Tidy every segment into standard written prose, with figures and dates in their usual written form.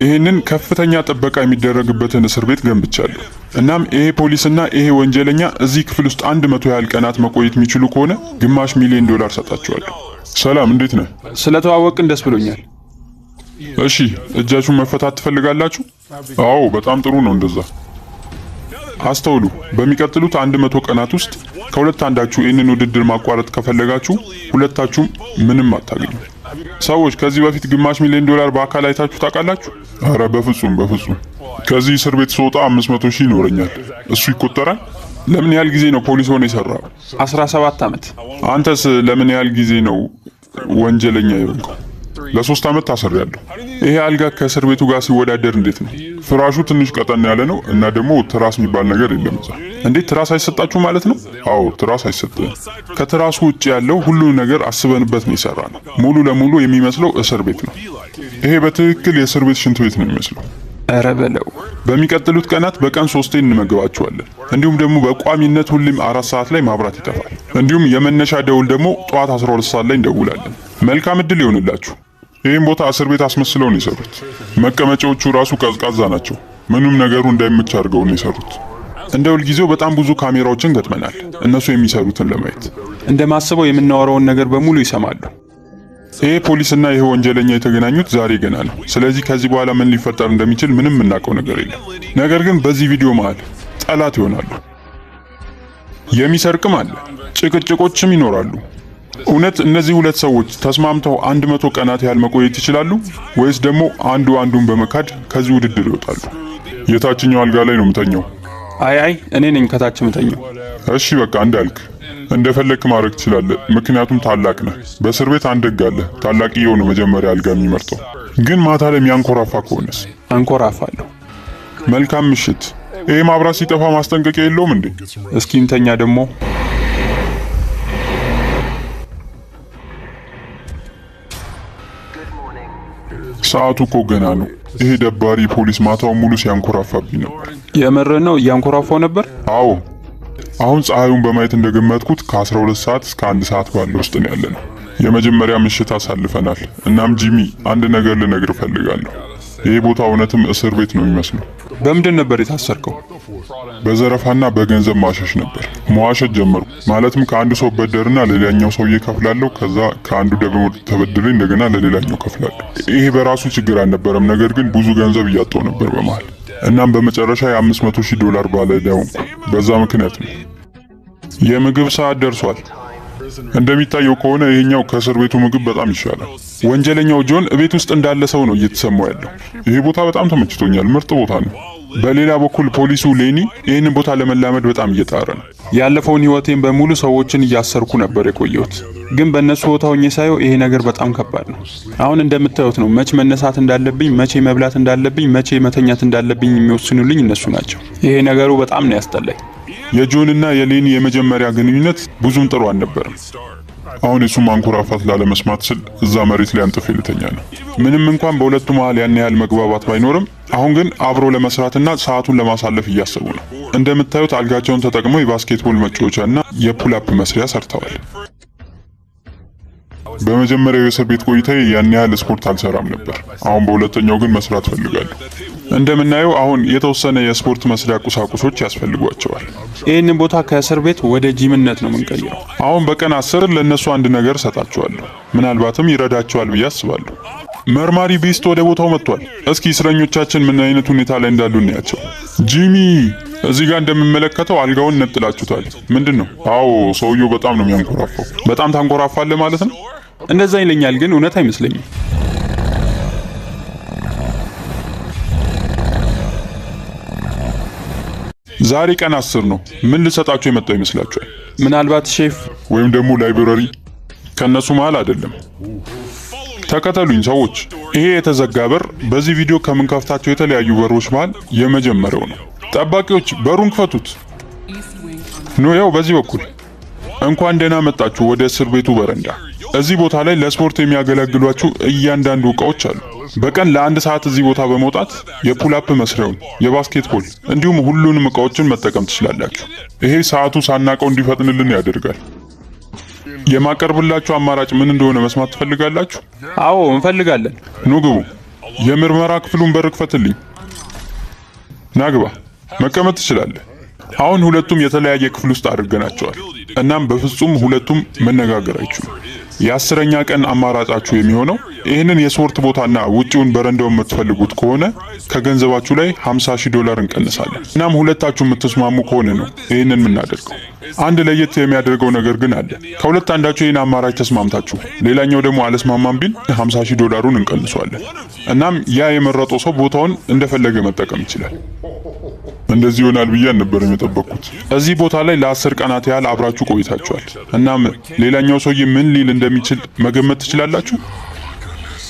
ይሄንን ከፍተኛ ጥበቃ የሚደረግበትን እስር ቤት ገንብቻለሁ። እናም ይሄ ፖሊስና ይሄ ወንጀለኛ እዚህ ክፍል ውስጥ 100 ያህል ቀናት መቆየት የሚችሉ ከሆነ $500,000 ሰጣቸዋለሁ። ሰላም፣ እንዴት ነህ? ስለተዋወቅን ደስ ብሎኛል። እሺ፣ እጃችሁን መፈታት ትፈልጋላችሁ? አዎ፣ በጣም ጥሩ ነው እንደዛ። አስተውሉ፣ በሚቀጥሉት 100 ቀናት ውስጥ ከሁለት አንዳችሁ ይህንን ውድድር ማቋረጥ ከፈለጋችሁ ሁለታችሁም ምንም አታገኙ። ሰዎች ከዚህ በፊት $500,000 በአካል አይታችሁ ታውቃላችሁ? አረ በፍጹም በፍጹም። ከዚህ እስር ቤት ስወጣ 500,000 ይኖረኛል። እሱ ይቆጠራል? ለምን ያህል ጊዜ ነው ፖሊስ ሆነ የሰራው? 17 ዓመት። አንተስ ለምን ያህል ጊዜ ነው ወንጀለኛ የሆንከው? ለ3 ዓመት ታስሬያለሁ። ይሄ አልጋ ከእስር ቤቱ ጋር ሲወዳደር እንዴት ነው? ፍራሹ ትንሽ ቀጠን ያለ ነው እና ደግሞ ትራስ የሚባል ነገር የለም እዛ። እንዴት ትራስ አይሰጣችሁ ማለት ነው? አዎ ትራስ አይሰጥም። ከትራሱ ውጭ ያለው ሁሉ ነገር አስበንበት ነው የሰራነው። ሙሉ ለሙሉ የሚመስለው እስር ቤት ነው። ይሄ በትክክል የእስር ቤት ሽንት ቤት ነው የሚመስለው። ኧረ በለው። በሚቀጥሉት ቀናት በቀን 3 እንመገባችኋለን። እንዲሁም ደግሞ በቋሚነት ሁሌም 4 ሰዓት ላይ ማብራት ይጠፋል። እንዲሁም የመነሻ ደውል ደግሞ ጠዋት 12 ሰዓት ላይ እንደውላለን። መልካም እድል ይሆንላችሁ። ይህም ቦታ እስር ቤት አስመስለው ነው የሰሩት። መቀመጫዎቹ ራሱ ቀዝቃዛ ናቸው። ምንም ነገሩ እንዳይመች አድርገው ነው የሰሩት። እንደ ሁልጊዜው በጣም ብዙ ካሜራዎችን ገጥመናል፣ እነሱ የሚሰሩትን ለማየት። እንደማስበው የምናወራውን ነገር በሙሉ ይሰማሉ። ይሄ ፖሊስና ይሄ ወንጀለኛ የተገናኙት ዛሬ ገና ነው። ስለዚህ ከዚህ በኋላ ምን ሊፈጠር እንደሚችል ምንም የምናውቀው ነገር የለም። ነገር ግን በዚህ ቪዲዮ መሃል ጠላት ይሆናሉ። የሚሰርቅም አለ፣ ጭቅጭቆችም ይኖራሉ። እውነት እነዚህ ሁለት ሰዎች ተስማምተው 100 ቀናት ያህል መቆየት ይችላሉ ወይስ ደግሞ አንዱ አንዱን በመካድ ከዚህ ውድድር ይወጣሉ? የታችኛው አልጋ ላይ ነው የምተኛው። አይ እኔ ነኝ ከታች የምተኛው። እሺ በቃ እንዳልክ እንደፈለክ ማድረግ ትችላለህ፣ ምክንያቱም ታላቅ ነህ። በእስር ቤት አንድ ሕግ አለ፣ ታላቅየው ነው መጀመሪያ አልጋ የሚመርጠው። ግን ማታ ላይ የሚያንኮራፋ ከሆነስ? አንኮራፋለሁ። መልካም ምሽት። ይሄ ማብራት ሲጠፋ ማስጠንቀቂያ የለውም እንዴ? እስኪ እንተኛ ደግሞ። ሰዓቱ እኮ ገና ነው። ይሄ ደባሪ ፖሊስ ማታውን ሙሉ ሲያንኮራፋብኝ ነበር። የምርህ ነው? እያንኮራፋው ነበር? አዎ። አሁን ፀሐዩን በማየት እንደገመትኩት ከ12 ሰዓት እስከ 1 ሰዓት ባለው ውስጥ ነው ያለነው። የመጀመሪያ ምሽት አሳልፈናል። እናም ጂሚ፣ አንድ ነገር ልነግር እፈልጋለሁ። ይሄ ቦታ እውነትም እስር ቤት ነው የሚመስለው። በምንድን ነበር የታሰርከው? በዘረፋና በገንዘብ ማሸሽ ነበር። መዋሸት ጀመርኩ። ማለትም ከአንዱ ሰው በደርና ለሌላኛው ሰውዬ ከፍላለሁ። ከዛ ከአንዱ ደግሞ ተበድሬ እንደገና ለሌላኛው ከፍላለሁ። ይሄ በራሱ ችግር አልነበረም፣ ነገር ግን ብዙ ገንዘብ እያጣሁ ነበር በመሃል። እናም በመጨረሻ $500,000 ባለዕዳ ሆንኩ። በዛ ምክንያት ነው። የምግብ ሰዓት ደርሷል። እንደሚታየው ከሆነ ይሄኛው ከእስር ቤቱ ምግብ በጣም ይሻላል። ወንጀለኛው ጆን ቤት ውስጥ እንዳለ ሰው ነው እየተሰማው ያለው። ይሄ ቦታ በጣም ተመችቶኛል፣ ምርጥ ቦታ ነው። በሌላ በኩል ፖሊሱ ሌኒ ይህንን ቦታ ለመላመድ በጣም እየጣረ ነው። ያለፈውን ህይወቴን በሙሉ ሰዎችን እያሰርኩ ነበር የቆየሁት፣ ግን በእነሱ ቦታ ሆኜ ሳየው ይሄ ነገር በጣም ከባድ ነው። አሁን እንደምታዩት ነው። መቼ መነሳት እንዳለብኝ፣ መቼ መብላት እንዳለብኝ፣ መቼ መተኛት እንዳለብኝ የሚወስኑልኝ እነሱ ናቸው። ይሄ ነገሩ በጣም ነው ያስጠላኝ። የጆንና የሌኒ የመጀመሪያ ግንኙነት ብዙም ጥሩ አልነበረም። አሁን የሱ ማንኮራፋት ላለመስማት ስል እዛ መሬት ላይ አንጥፌ ልተኛ ነው። ምንም እንኳን በሁለቱ መሃል ያን ያህል መግባባት ባይኖርም፣ አሁን ግን አብሮ ለመስራትና ሰዓቱን ለማሳለፍ እያሰቡ ነው። እንደምታዩት አልጋቸውን ተጠቅመው የባስኬትቦል መጫወቻና የፑል-አፕ መስሪያ ሰርተዋል። በመጀመሪያው የእስር ቤት ቆይታዬ ያን ያህል ስፖርት አልሰራም ነበር። አሁን በሁለተኛው ግን መስራት ፈልጋለሁ። እንደምናየው አሁን የተወሰነ የስፖርት መስሪያ ቁሳቁሶች ያስፈልጓቸዋል። ይህንን ቦታ ከእስር ቤት ወደ ጂምነት ነው የምንቀይረው። አሁን በቀን 10 ለነሱ አንድ ነገር ሰጣቸዋለሁ። ምናልባትም ይረዳቸዋል ብዬ አስባለሁ። መርማሪ ቤስት ወደ ቦታው መጥቷል። እስኪ እስረኞቻችን ምን አይነት ሁኔታ ላይ እንዳሉ እናያቸው። ጂሚ፣ እዚህ ጋር እንደምመለከተው አልጋውን ነጥላችሁታል። ምንድነው? አዎ፣ ሰውየው በጣም ነው የሚያንኮራፋው። በጣም ታንኮራፋለህ ማለት ነው? እንደዛ ይለኛል፣ ግን እውነት አይመስለኝም። ዛሬ ቀን 10 ነው። ምን ልሰጣችሁ የመጣው ይመስላችኋል? ምናልባት ሼፍ ወይም ደግሞ ላይብረሪ። ከነሱ መሃል አይደለም። ተከተሉኝ ሰዎች። ይሄ የተዘጋ በር በዚህ ቪዲዮ ከምንከፍታቸው የተለያዩ በሮች መሃል የመጀመሪያው ነው። ጠባቂዎች በሩን ክፈቱት። ኖ፣ ያው በዚህ በኩል። እንኳን ደህና መጣችሁ ወደ እስር ቤቱ በረንዳ። እዚህ ቦታ ላይ ለስፖርት የሚያገለግሏችሁ እያንዳንዱ ዕቃዎች አሉ። በቀን ለ1 ሰዓት እዚህ ቦታ በመውጣት የፑል-አፕ መስሪያውን፣ የባስኬትቦል እንዲሁም ሁሉንም ዕቃዎችን መጠቀም ትችላላችሁ። ይሄ ሰዓቱ ሳናቀው እንዲፈጥንልን ያደርጋል። የማቀርብላችሁ አማራጭ ምን እንደሆነ መስማት ትፈልጋላችሁ? አዎ እንፈልጋለን። ኑ ግቡ። የምርመራ ክፍሉን በር ክፈትልኝ። ናግባ፣ መቀመጥ ትችላለህ። አሁን ሁለቱም የተለያየ ክፍል ውስጥ አድርገናቸዋል። እናም በፍጹም ሁለቱም መነጋገር አይችሉም። የ10ኛ ቀን አማራጫችሁ የሚሆነው ይህንን የስፖርት ቦታና ውጪውን በረንዳውን የምትፈልጉት ከሆነ ከገንዘባችሁ ላይ $50,000 እንቀንሳለን። እናም ሁለታችሁ የምትስማሙ ከሆነ ነው ይህንን የምናደርገው። አንድ ለየት የሚያደርገው ነገር ግን አለ። ከሁለት አንዳችሁ ይህን አማራጭ ተስማምታችሁ ሌላኛው ደግሞ አለስማማም ቢል $50,000 እንቀንሷለን። እናም ያ የመረጠው ሰው ቦታውን እንደፈለገ መጠቀም ይችላል። እንደዚህ ይሆናል ብዬ አልነበረም የጠበቅኩት። እዚህ ቦታ ላይ ለ10 ቀናት ያህል አብራችሁ ቆይታችኋል። እናም ሌላኛው ሰውዬ ምን ሊል እንደሚችል መገመት ትችላላችሁ?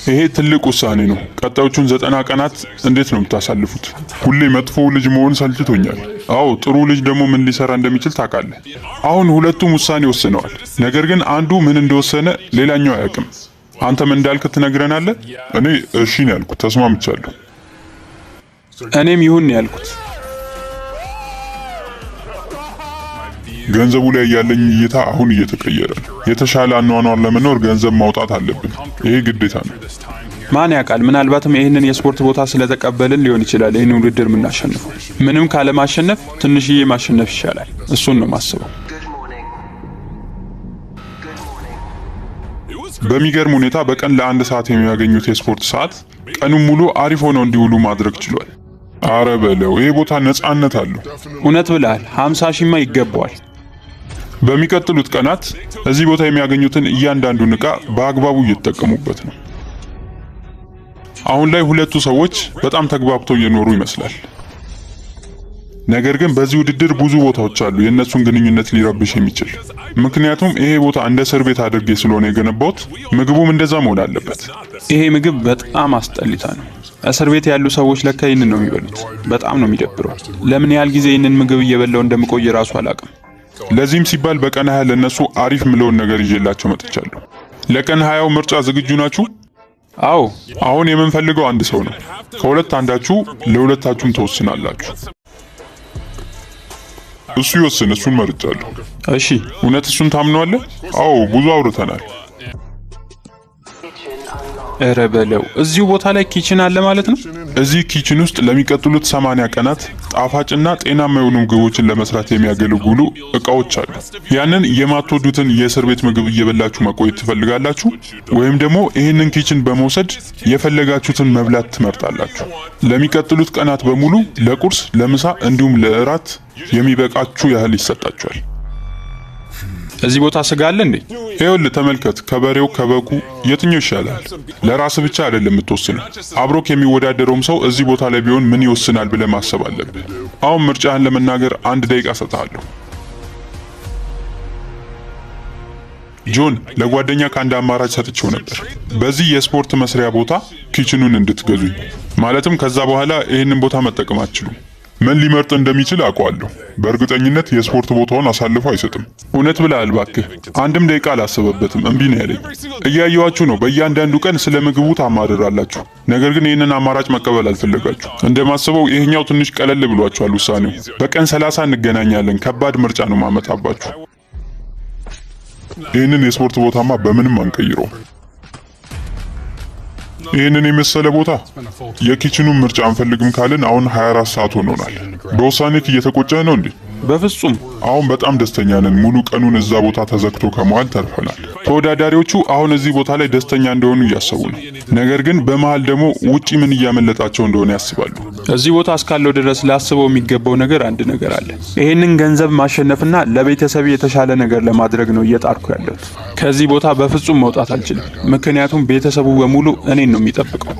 ይሄ ትልቅ ውሳኔ ነው። ቀጣዮቹን 90 ቀናት እንዴት ነው የምታሳልፉት? ሁሌ መጥፎ ልጅ መሆን ሰልችቶኛል። አዎ፣ ጥሩ ልጅ ደግሞ ምን ሊሰራ እንደሚችል ታውቃለህ። አሁን ሁለቱም ውሳኔ ወስነዋል። ነገር ግን አንዱ ምን እንደወሰነ ሌላኛው አያውቅም። አንተ ምን እንዳልክ ትነግረናለህ? እኔ እሺ ነው ያልኩት፣ ተስማምቻለሁ። እኔም ይሁን ነው ያልኩት። ገንዘቡ ላይ ያለኝ እይታ አሁን እየተቀየረ ነው። የተሻለ አኗኗር ለመኖር ገንዘብ ማውጣት አለብን። ይሄ ግዴታ ነው። ማን ያውቃል? ምናልባትም ይህንን የስፖርት ቦታ ስለተቀበልን ሊሆን ይችላል ይህን ውድድር የምናሸንፈው። ምንም ካለ ማሸነፍ ትንሽዬ ማሸነፍ ይሻላል። እሱን ነው ማስበው። በሚገርም ሁኔታ በቀን ለ1 ሰዓት የሚያገኙት የስፖርት ሰዓት ቀኑን ሙሉ አሪፍ ሆነው እንዲውሉ ማድረግ ችሏል። አረ በለው፣ ይሄ ቦታ ነጻነት አለው። እውነት ብለሃል። 50,000ማ ይገባዋል። በሚቀጥሉት ቀናት እዚህ ቦታ የሚያገኙትን እያንዳንዱን ዕቃ በአግባቡ እየተጠቀሙበት ነው። አሁን ላይ ሁለቱ ሰዎች በጣም ተግባብተው እየኖሩ ይመስላል። ነገር ግን በዚህ ውድድር ብዙ ቦታዎች አሉ የእነሱን ግንኙነት ሊረብሽ የሚችል። ምክንያቱም ይሄ ቦታ እንደ እስር ቤት አድርጌ ስለሆነ የገነባሁት ምግቡም እንደዛ መሆን አለበት። ይሄ ምግብ በጣም አስጠሊታ ነው። እስር ቤት ያሉ ሰዎች ለካ ይህንን ነው የሚበሉት። በጣም ነው የሚደብረው። ለምን ያህል ጊዜ ይህንን ምግብ እየበላው እንደምቆይ ራሱ አላውቅም። ለዚህም ሲባል በቀን 20 ለነሱ አሪፍ ምለውን ነገር ይዤላቸው መጥቻለሁ። ለቀን 20 ምርጫ ዝግጁ ናችሁ? አዎ። አሁን የምንፈልገው አንድ ሰው ነው። ከሁለት አንዳችሁ ለሁለታችሁም ተወስናላችሁ። እሱ ይወስን። እሱን መርጫለሁ። እሺ። እውነት እሱን ታምነዋለህ? አዎ፣ ብዙ አውርተናል። እረ በለው፣ እዚሁ ቦታ ላይ ኪችን አለ ማለት ነው። እዚህ ኪችን ውስጥ ለሚቀጥሉት 80 ቀናት ጣፋጭና ጤናማ የሆኑ ምግቦችን ለመስራት የሚያገለግሉ እቃዎች አሉ። ያንን የማትወዱትን የእስር ቤት ምግብ እየበላችሁ መቆየት ትፈልጋላችሁ? ወይም ደግሞ ይህንን ኪችን በመውሰድ የፈለጋችሁትን መብላት ትመርጣላችሁ? ለሚቀጥሉት ቀናት በሙሉ ለቁርስ፣ ለምሳ እንዲሁም ለእራት የሚበቃችሁ ያህል ይሰጣችኋል። እዚህ ቦታ ስጋ አለ እንዴ? ይኸውልህ ተመልከት፣ ከበሬው ከበጉ የትኛው ይሻላል? ለራስህ ብቻ አይደለም የምትወስነው። አብሮክ የሚወዳደረውም ሰው እዚህ ቦታ ላይ ቢሆን ምን ይወስናል ብለህ ማሰብ አለብህ። አሁን ምርጫህን ለመናገር 1 ደቂቃ ሰጥሃለሁ። ጆን፣ ለጓደኛ ከአንድ አማራጭ ሰጥቼው ነበር። በዚህ የስፖርት መስሪያ ቦታ ኪችኑን እንድትገዙኝ። ማለትም ከዛ በኋላ ይህንን ቦታ መጠቀም አትችሉም። ምን ሊመርጥ እንደሚችል አውቀዋለሁ። በእርግጠኝነት የስፖርት ቦታውን አሳልፎ አይሰጥም። እውነት ብለሃል እባክህ። 1 ደቂቃ አላሰበበትም፣ እምቢ ነው ያለኝ። እያየዋችሁ ነው። በእያንዳንዱ ቀን ስለ ምግቡ ታማርራላችሁ። ነገር ግን ይህንን አማራጭ መቀበል አልፈለጋችሁ። እንደማስበው ይሄኛው ትንሽ ቀለል ብሏችኋል ውሳኔው። በቀን 30 እንገናኛለን። ከባድ ምርጫ ነው ማመጣባችሁ። ይህንን የስፖርት ቦታማ በምንም አንቀይረው። ይህንን የመሰለ ቦታ የኪችኑን ምርጫ አንፈልግም ካልን አሁን 24 ሰዓት ሆኖናል። በውሳኔክ እየተቆጨህ ነው እንዴ? በፍጹም። አሁን በጣም ደስተኛ ነን። ሙሉ ቀኑን እዛ ቦታ ተዘግቶ ከመዋል ተርፈናል። ተወዳዳሪዎቹ አሁን እዚህ ቦታ ላይ ደስተኛ እንደሆኑ እያሰቡ ነው። ነገር ግን በመሃል ደግሞ ውጪ ምን እያመለጣቸው እንደሆነ ያስባሉ። እዚህ ቦታ እስካለው ድረስ ላስበው የሚገባው ነገር አንድ ነገር አለ። ይሄንን ገንዘብ ማሸነፍና ለቤተሰብ የተሻለ ነገር ለማድረግ ነው እየጣርኩ ያለሁት። ከዚህ ቦታ በፍጹም መውጣት አልችልም። ምክንያቱም ቤተሰቡ በሙሉ እኔን ነው የሚጠብቀው።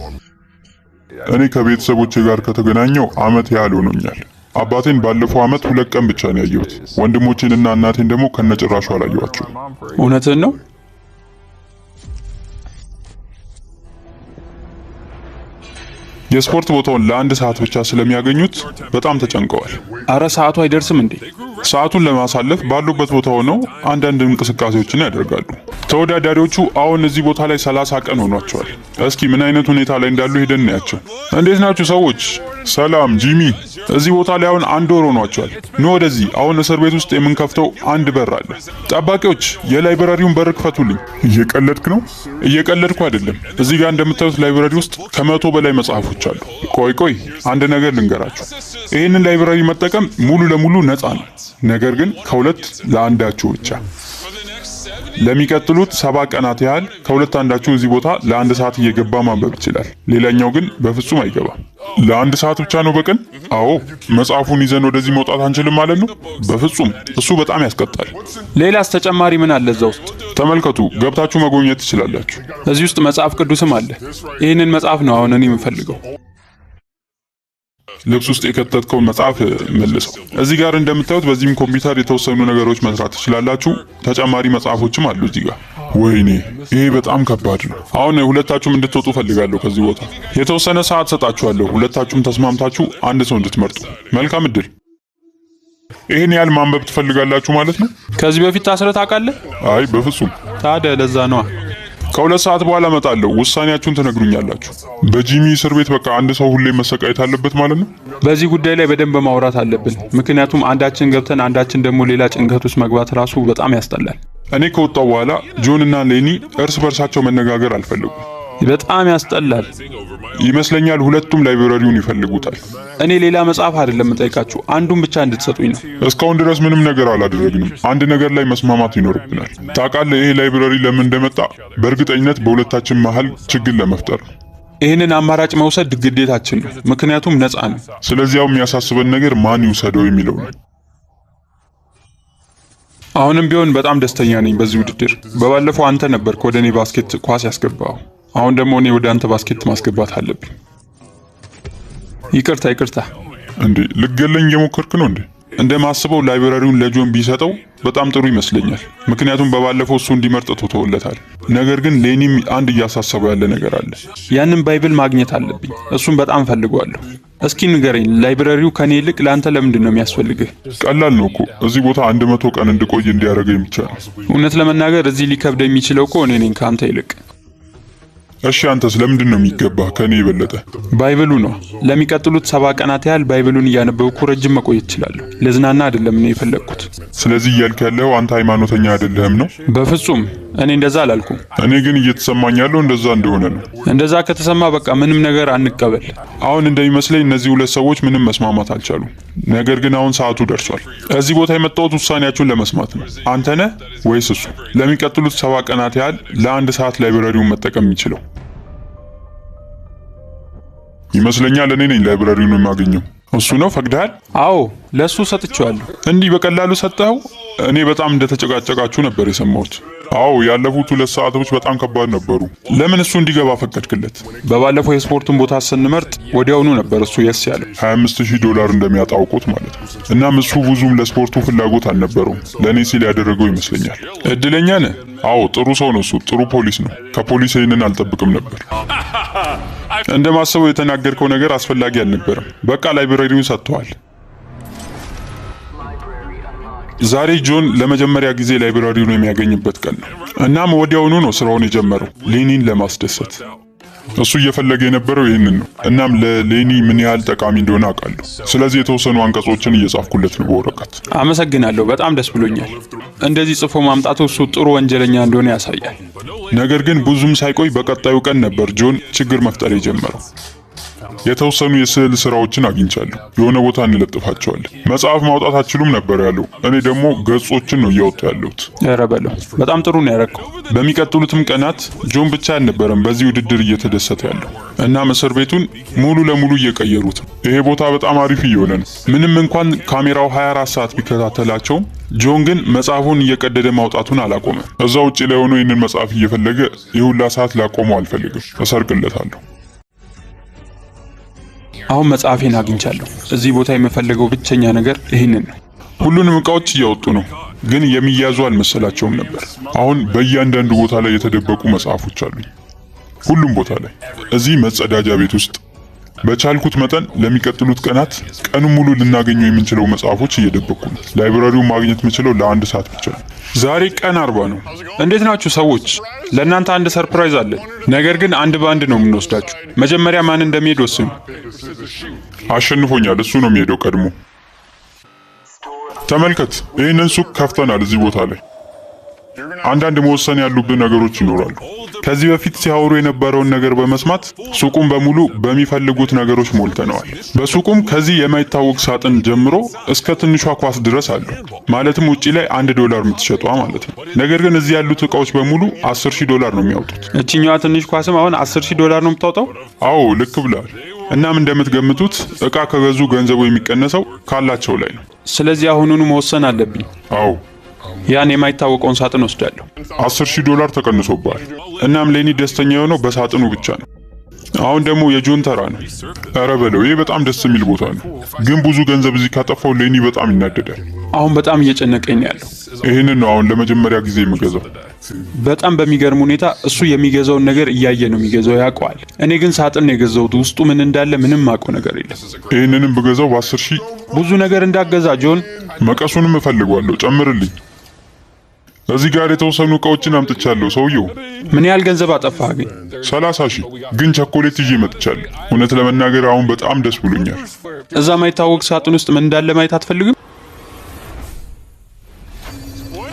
እኔ ከቤተሰቦቼ ጋር ከተገናኘው ዓመት ያህል ሆኖኛል። አባቴን ባለፈው ዓመት 2 ቀን ብቻ ነው ያየሁት። ወንድሞቼንና እናቴን ደግሞ ከነጭራሹ አላየኋቸው። እውነትህን ነው? የስፖርት ቦታውን ለ1 ሰዓት ብቻ ስለሚያገኙት በጣም ተጨንቀዋል። አረ ሰዓቱ አይደርስም እንዴ? ሰዓቱን ለማሳለፍ ባሉበት ቦታ ሆነው አንዳንድ እንቅስቃሴዎችን ያደርጋሉ። ተወዳዳሪዎቹ አሁን እዚህ ቦታ ላይ 30 ቀን ሆኗቸዋል። እስኪ ምን አይነት ሁኔታ ላይ እንዳሉ ሄደን እናያቸው። እንዴት ናችሁ ሰዎች? ሰላም ጂሚ። እዚህ ቦታ ላይ አሁን 1 ወር ሆኗቸዋል። ኑ ወደዚህ። አሁን እስር ቤት ውስጥ የምንከፍተው አንድ በር አለ። ጠባቂዎች የላይብረሪውን በር ክፈቱልኝ። እየቀለድክ ነው? እየቀለድኩ አይደለም። እዚህ ጋር እንደምታዩት ላይብረሪ ውስጥ ከ100 በላይ መጽሐፎች አሉ። ቆይ አንድ ነገር ልንገራችሁ። ይህንን ላይብረሪ መጠቀም ሙሉ ለሙሉ ነፃ ነው። ነገር ግን ከሁለት ለአንዳችሁ ብቻ። ለሚቀጥሉት 7 ቀናት ያህል ከሁለት አንዳችሁ እዚህ ቦታ ለ1 ሰዓት እየገባ ማንበብ ይችላል። ሌላኛው ግን በፍጹም አይገባም። ለ1 ሰዓት ብቻ ነው በቀን? አዎ። መጽሐፉን ይዘን ወደዚህ መውጣት አንችልም ማለት ነው? በፍጹም። እሱ በጣም ያስቀጣል። ሌላስ ተጨማሪ ምን አለ እዛ ውስጥ? ተመልከቱ፣ ገብታችሁ መጎብኘት ትችላላችሁ። እዚህ ውስጥ መጽሐፍ ቅዱስም አለ። ይህንን መጽሐፍ ነው አሁን እኔ የምፈልገው። ልብስ ውስጥ የከተትከውን መጽሐፍ መልሰው። እዚህ ጋር እንደምታዩት በዚህም ኮምፒውተር የተወሰኑ ነገሮች መስራት ትችላላችሁ። ተጨማሪ መጽሐፎችም አሉ እዚህ ጋር። ወይኔ ይሄ በጣም ከባድ ነው። አሁን ሁለታችሁም እንድትወጡ ፈልጋለሁ ከዚህ ቦታ። የተወሰነ ሰዓት ሰጣችኋለሁ። ሁለታችሁም ተስማምታችሁ አንድ ሰው እንድትመርጡ። መልካም እድል። ይሄን ያህል ማንበብ ትፈልጋላችሁ ማለት ነው? ከዚህ በፊት ታስረህ ታውቃለህ? አይ በፍጹም። ታዲያ ለዛ ነዋ። ከ2 ሰዓት በኋላ እመጣለሁ። ውሳኔያችሁን ትነግሩኛላችሁ። በጂሚ እስር ቤት በቃ አንድ ሰው ሁሌ መሰቃየት አለበት ማለት ነው? በዚህ ጉዳይ ላይ በደንብ ማውራት አለብን። ምክንያቱም አንዳችን ገብተን አንዳችን ደግሞ ሌላ ጭንቀት ውስጥ መግባት ራሱ በጣም ያስጠላል። እኔ ከወጣው በኋላ ጆን እና ሌኒ እርስ በርሳቸው መነጋገር አልፈልጉም። በጣም ያስጠላል ይመስለኛል። ሁለቱም ላይብረሪውን ይፈልጉታል። እኔ ሌላ መጽሐፍ አይደለም የምጠይቃችሁ፣ አንዱን ብቻ እንድትሰጡኝ ነው። እስካሁን ድረስ ምንም ነገር አላደረግንም። አንድ ነገር ላይ መስማማት ይኖርብናል። ታውቃለህ፣ ይሄ ላይብረሪ ለምን እንደመጣ? በእርግጠኝነት በሁለታችን መሃል ችግር ለመፍጠር ነው። ይህንን አማራጭ መውሰድ ግዴታችን ነው፣ ምክንያቱም ነፃ ነው። ስለዚያው የሚያሳስበን ነገር ማን ይውሰደው የሚለው ነው። አሁንም ቢሆን በጣም ደስተኛ ነኝ በዚህ ውድድር። በባለፈው አንተ ነበርክ ወደ እኔ ባስኬት ኳስ ያስገባው። አሁን ደግሞ እኔ ወደ አንተ ባስኬት ማስገባት አለብኝ። ይቅርታ። እንዴ ልገለኝ እየሞከርክ ነው እንዴ? እንደማስበው ላይብረሪውን ለጆን ቢሰጠው በጣም ጥሩ ይመስለኛል። ምክንያቱም በባለፈው እሱ እንዲመርጥ ተወለታል። ነገር ግን ሌኒም አንድ እያሳሰበው ያለ ነገር አለ። ያንን ባይብል ማግኘት አለብኝ። እሱን በጣም ፈልገዋለሁ። እስኪ ንገረኝ፣ ላይብረሪው ከኔ ይልቅ ለአንተ ለምንድን ነው የሚያስፈልግህ? ቀላል ነው እኮ። እዚህ ቦታ 100 ቀን እንድቆይ እንዲያደርገኝ ብቻ ነው። እውነት ለመናገር እዚህ ሊከብደ የሚችለው እኮ እኔ ነኝ ከአንተ ይልቅ። እሺ አንተስ ለምንድን ነው የሚገባህ ከኔ የበለጠ? ባይብሉ ነው። ለሚቀጥሉት 7 ቀናት ያህል ባይብሉን እያነበብኩ ረጅም መቆየት እችላለሁ። ለዝናና አይደለም ነው የፈለግኩት። ስለዚህ እያልክ ያለው አንተ ሃይማኖተኛ አይደለህም ነው? በፍጹም እኔ እንደዛ አላልኩም። እኔ ግን እየተሰማኝ ያለው እንደዛ እንደሆነ ነው። እንደዛ ከተሰማ በቃ ምንም ነገር አንቀበል። አሁን እንደሚመስለኝ እነዚህ ሁለት ሰዎች ምንም መስማማት አልቻሉም። ነገር ግን አሁን ሰዓቱ ደርሷል። እዚህ ቦታ የመጣሁት ውሳኔያችሁን ለመስማት ነው። አንተ ነህ ወይስ እሱ? ለሚቀጥሉት 7 ቀናት ያህል ለ1 ሰዓት ላይብረሪውን መጠቀም የሚችለው ይመስለኛል። እኔ ነኝ ላይብረሪውን የማገኘው። እሱ ነው ፈቅደሃል? አዎ ለሱ ሰጥቼዋለሁ። እንዲህ በቀላሉ ሰጠኸው? እኔ በጣም እንደተጨቃጨቃችሁ ነበር የሰማሁት። አዎ ያለፉት 2 ሰዓቶች በጣም ከባድ ነበሩ። ለምን እሱ እንዲገባ ፈቀድክለት? በባለፈው የስፖርቱን ቦታ ስንመርጥ ወዲያውኑ ነበር እሱ የስ ያለው። $25,000 እንደሚያጣ አውቆት ማለት ነው። እናም እሱ ብዙም ለስፖርቱ ፍላጎት አልነበረውም። ለእኔ ሲል ያደረገው ይመስለኛል። እድለኛ ነህ። አዎ ጥሩ ሰው ነው እሱ። ጥሩ ፖሊስ ነው። ከፖሊስ ይህንን አልጠብቅም ነበር። እንደማስበው የተናገርከው ነገር አስፈላጊ አልነበረም። በቃ ላይብረሪውን ሰጥተዋል። ዛሬ ጆን ለመጀመሪያ ጊዜ ላይብረሪውን የሚያገኝበት ቀን ነው። እናም ወዲያውኑ ነው ስራውን የጀመረው ሌኒን ለማስደሰት። እሱ እየፈለገ የነበረው ይህንን ነው። እናም ለሌኒ ምን ያህል ጠቃሚ እንደሆነ አውቃለሁ። ስለዚህ የተወሰኑ አንቀጾችን እየጻፍኩለት ነው በወረቀት። አመሰግናለሁ። በጣም ደስ ብሎኛል። እንደዚህ ጽፎ ማምጣቱ እሱ ጥሩ ወንጀለኛ እንደሆነ ያሳያል። ነገር ግን ብዙም ሳይቆይ በቀጣዩ ቀን ነበር ጆን ችግር መፍጠር የጀመረው። የተወሰኑ የስዕል ስራዎችን አግኝቻለሁ። የሆነ ቦታ እንለጥፋቸዋለን። መጽሐፍ ማውጣት አትችሉም ነበር ያለው። እኔ ደግሞ ገጾችን ነው እያወጡ ያለሁት። ኧረ በለው፣ በጣም ጥሩ ነው ያደረገው። በሚቀጥሉትም ቀናት ጆን ብቻ አልነበረም በዚህ ውድድር እየተደሰተ ያለው። እናም እስር ቤቱን ሙሉ ለሙሉ እየቀየሩት ነው። ይሄ ቦታ በጣም አሪፍ እየሆነ ነው። ምንም እንኳን ካሜራው 24 ሰዓት ቢከታተላቸውም ጆን ግን መጽሐፉን እየቀደደ ማውጣቱን አላቆመም። እዛ ውጪ ላይ ሆኖ ይህንን መጽሐፍ እየፈለገ የሁላ ሰዓት ላቆመው አልፈልግም። እሰርቅለታለሁ። አሁን መጽሐፌን አግኝቻለሁ። እዚህ ቦታ የምፈልገው ብቸኛ ነገር ይህንን ነው። ሁሉንም እቃዎች እያወጡ ነው፣ ግን የሚያዙ አልመሰላቸውም ነበር። አሁን በእያንዳንዱ ቦታ ላይ የተደበቁ መጽሐፎች አሉኝ። ሁሉም ቦታ ላይ። እዚህ መጸዳጃ ቤት ውስጥ፣ በቻልኩት መጠን ለሚቀጥሉት ቀናት ቀኑን ሙሉ ልናገኘው የምንችለው መጽሐፎች እየደበቅኩ ነው። ላይብራሪውን ማግኘት የምችለው ለ1 ሰዓት ብቻ ነው። ዛሬ ቀን 40 ነው። እንዴት ናችሁ ሰዎች? ለእናንተ አንድ ሰርፕራይዝ አለን። ነገር ግን አንድ በአንድ ነው የምንወስዳችሁ። መጀመሪያ ማን እንደሚሄድ ወስኑ። አሸንፎኛል። እሱ ነው የሚሄደው ቀድሞ። ተመልከት፣ ይህንን ሱቅ ከፍተናል። እዚህ ቦታ ላይ አንዳንድ መወሰን ያሉብን ነገሮች ይኖራሉ። ከዚህ በፊት ሲያወሩ የነበረውን ነገር በመስማት ሱቁን በሙሉ በሚፈልጉት ነገሮች ሞልተነዋል። በሱቁም ከዚህ የማይታወቅ ሳጥን ጀምሮ እስከ ትንሿ ኳስ ድረስ አሉ። ማለትም ውጪ ላይ $1 የምትሸጧ ማለት ነው። ነገር ግን እዚህ ያሉት እቃዎች በሙሉ $10,000 ነው የሚያወጡት። እቺኛዋ ትንሽ ኳስም አሁን $10,000 ነው የምታወጣው? አዎ ልክ ብለሃል። እናም እንደምትገምቱት እቃ ከገዙ ገንዘቡ የሚቀነሰው ካላቸው ላይ ነው። ስለዚህ አሁኑኑ መወሰን አለብኝ። አዎ ያን የማይታወቀውን ሳጥን ወስዳለሁ። $10,000 ተቀንሶብሃል። እናም ሌኒ ደስተኛ የሆነው በሳጥኑ ብቻ ነው። አሁን ደግሞ የጆን ተራ ነው። ኧረ በለው፣ ይህ በጣም ደስ የሚል ቦታ ነው። ግን ብዙ ገንዘብ እዚህ ካጠፋው ሌኒ በጣም ይናደዳል። አሁን በጣም እየጨነቀኝ ያለው ይህንን ነው አሁን ለመጀመሪያ ጊዜ የምገዛው። በጣም በሚገርም ሁኔታ እሱ የሚገዛውን ነገር እያየ ነው የሚገዛው፣ ያውቀዋል። እኔ ግን ሳጥን ነው የገዛሁት። ውስጡ ምን እንዳለ ምንም አውቀው ነገር የለም። ይህንንም ብገዛው በ10,000 ብዙ ነገር እንዳገዛ ጆን። መቀሱንም እፈልገዋለሁ፣ ጨምርልኝ። እዚህ ጋር የተወሰኑ እቃዎችን አምጥቻለሁ። ሰውየው ምን ያህል ገንዘብ አጠፋህ ግን? 30,000 ግን ቸኮሌት ይዤ መጥቻለሁ። እውነት ለመናገር አሁን በጣም ደስ ብሎኛል። እዛ ማይታወቅ ሳጥን ውስጥ ምን እንዳለ ማየት አትፈልግም?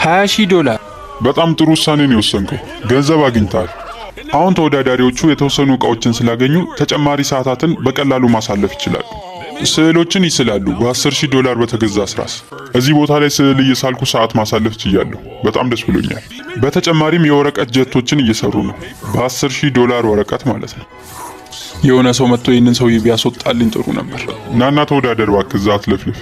$20,000። በጣም ጥሩ ውሳኔ ነው የወሰንከው። ገንዘብ አግኝተሃል። አሁን ተወዳዳሪዎቹ የተወሰኑ እቃዎችን ስላገኙ ተጨማሪ ሰዓታትን በቀላሉ ማሳለፍ ይችላሉ። ስዕሎችን ይስላሉ። በ10,000 በተገዛ ስራስ እዚህ ቦታ ላይ ስዕል እየሳልኩ ሰዓት ማሳለፍ ችያለሁ። በጣም ደስ ብሎኛል። በተጨማሪም የወረቀት ጀቶችን እየሰሩ ነው። በ10,000 ወረቀት ማለት ነው። የሆነ ሰው መጥቶ ይህንን ሰውዬ ቢያስወጣልኝ ጥሩ ነበር። ናና ተወዳደር እባክህ፣ እዛ አትለፍልፍ።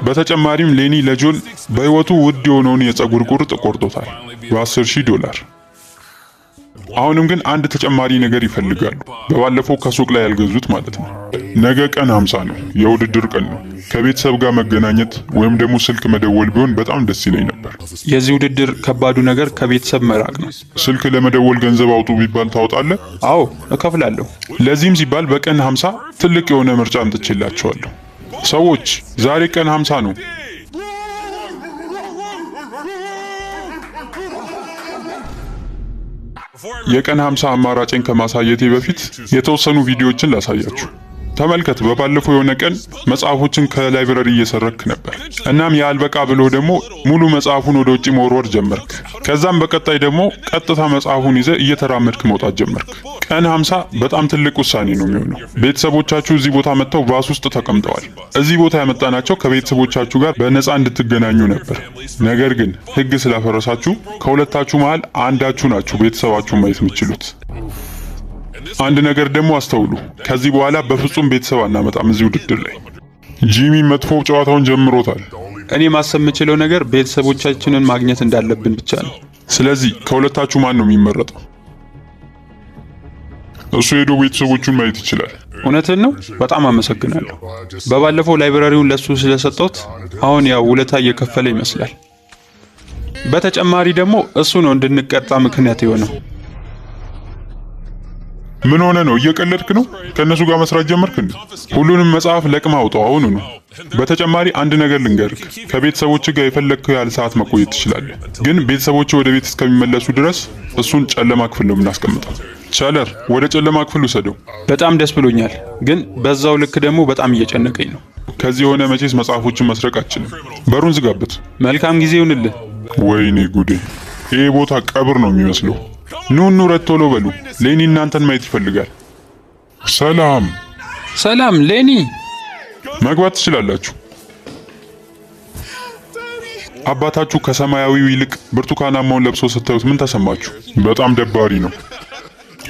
በተጨማሪም ሌኒ ለጆን በህይወቱ ውድ የሆነውን የፀጉር ቁርጥ ቆርጦታል በ10,000። አሁንም ግን አንድ ተጨማሪ ነገር ይፈልጋሉ። በባለፈው ከሱቅ ላይ ያልገዙት ማለት ነው። ነገ ቀን 50 ነው። የውድድር ቀን ነው። ከቤተሰብ ጋር መገናኘት ወይም ደግሞ ስልክ መደወል ቢሆን በጣም ደስ ይለኝ ነበር። የዚህ ውድድር ከባዱ ነገር ከቤተሰብ መራቅ ነው። ስልክ ለመደወል ገንዘብ አውጡ ቢባል ታወጣለህ? አዎ እከፍላለሁ። ለዚህም ሲባል በቀን 50 ትልቅ የሆነ ምርጫ አምጥቼላቸዋለሁ። ሰዎች ዛሬ ቀን 50 ነው። የቀን 50 አማራጭን ከማሳየቴ በፊት የተወሰኑ ቪዲዮዎችን ላሳያችሁ። ተመልከት። በባለፈው የሆነ ቀን መጽሐፎችን ከላይብረሪ እየሰረክ ነበር። እናም ያልበቃ ብሎ ደግሞ ሙሉ መጽሐፉን ወደ ውጪ መወርወር ጀመርክ። ከዛም በቀጣይ ደግሞ ቀጥታ መጽሐፉን ይዘህ እየተራመድክ መውጣት ጀመርክ። ቀን 50 በጣም ትልቅ ውሳኔ ነው የሚሆነው። ቤተሰቦቻችሁ እዚህ ቦታ መጥተው ባስ ውስጥ ተቀምጠዋል። እዚህ ቦታ ያመጣናቸው ከቤተሰቦቻችሁ ጋር በነፃ እንድትገናኙ ነበር። ነገር ግን ሕግ ስላፈረሳችሁ ከሁለታችሁ መሃል አንዳችሁ ናችሁ ቤተሰባችሁን ማየት የምትችሉት። አንድ ነገር ደግሞ አስተውሉ። ከዚህ በኋላ በፍጹም ቤተሰብ አናመጣም እዚህ ውድድር ላይ። ጂሚ መጥፎ ጨዋታውን ጀምሮታል። እኔ ማሰብ የምችለው ነገር ቤተሰቦቻችንን ማግኘት እንዳለብን ብቻ ነው። ስለዚህ ከሁለታችሁ ማን ነው የሚመረጠው? እሱ ሄዶ ቤተሰቦቹን ማየት ይችላል። እውነትን ነው። በጣም አመሰግናለሁ። በባለፈው ላይብራሪውን ለሱ ስለሰጠሁት አሁን ያው ውለታ እየከፈለ ይመስላል። በተጨማሪ ደግሞ እሱ ነው እንድንቀጣ ምክንያት የሆነው። ምን ሆነ ነው? እየቀለድክ ነው? ከነሱ ጋር መስራት ጀመርክ እንዴ? ሁሉንም መጽሐፍ ለቅማ አውጣው አሁን ነው። በተጨማሪ አንድ ነገር ልንገርክ፣ ከቤተሰቦች ጋር የፈለግከው ያህል ሰዓት መቆየት ትችላለህ። ግን ቤተሰቦች ወደ ቤት እስከሚመለሱ ድረስ እሱን ጨለማ ክፍል ነው የምናስቀምጠው። ቻለር ወደ ጨለማ ክፍል ውሰደው። በጣም ደስ ብሎኛል፣ ግን በዛው ልክ ደግሞ በጣም እየጨነቀኝ ነው። ከዚህ የሆነ መቼስ መጽሐፎችን መስረቅ አችልም። በሩን ዝጋበት። መልካም ጊዜ ይሁንልህ። ወይኔ ጉዴ! ይሄ ቦታ ቀብር ነው የሚመስለው። ኑ ረት ቶሎ በሉ። ሌኒ እናንተን ማየት ይፈልጋል። ሰላም ሰላም። ሌኒ መግባት ትችላላችሁ። አባታችሁ ከሰማያዊው ይልቅ ብርቱካናማውን ለብሶ ስታዩት ምን ተሰማችሁ? በጣም ደባሪ ነው።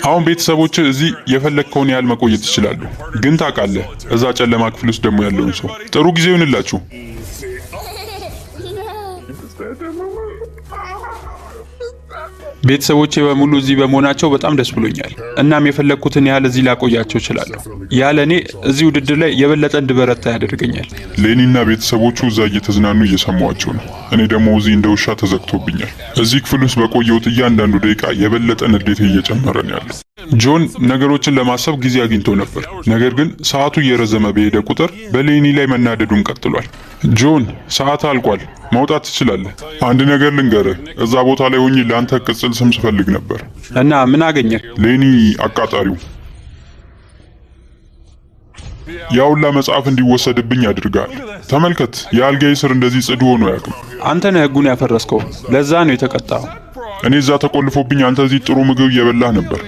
አሁን ቤተሰቦች እዚህ የፈለግከውን ያህል መቆየት ይችላሉ። ግን ታውቃለህ፣ እዛ ጨለማ ክፍል ውስጥ ደግሞ ያለውን ሰው። ጥሩ ጊዜ ይሁንላችሁ። ቤተሰቦቼ በሙሉ እዚህ በመሆናቸው በጣም ደስ ብሎኛል። እናም የፈለግኩትን ያህል እዚህ ላቆያቸው እችላለሁ። ያለ እኔ እዚህ ውድድር ላይ የበለጠ እንድበረታ ያደርገኛል። ሌኒና ቤተሰቦቹ እዛ እየተዝናኑ እየሰሟቸው ነው። እኔ ደግሞ እዚህ እንደ ውሻ ተዘግቶብኛል። እዚህ ክፍል ውስጥ በቆየሁት እያንዳንዱ ደቂቃ የበለጠ ንዴት እየጨመረ ነው ያለው። ጆን ነገሮችን ለማሰብ ጊዜ አግኝቶ ነበር። ነገር ግን ሰዓቱ እየረዘመ በሄደ ቁጥር በሌኒ ላይ መናደዱን ቀጥሏል። ጆን ሰዓት አልቋል፣ መውጣት ትችላለህ። አንድ ነገር ልንገርህ፣ እዛ ቦታ ላይ ሆኜ ለአንተ ቅጽል ስም ስፈልግ ነበር። እና ምን አገኘህ? ሌኒ አቃጣሪው። ያውላ መጽሐፍ እንዲወሰድብኝ አድርጋል። ተመልከት፣ የአልጋዬ ስር እንደዚህ ጽዱ ሆኖ አያውቅም። አንተ ነህ ህጉን ያፈረስከው፣ ለዛ ነው የተቀጣው። እኔ እዛ ተቆልፎብኝ፣ አንተ እዚህ ጥሩ ምግብ እየበላህ ነበር።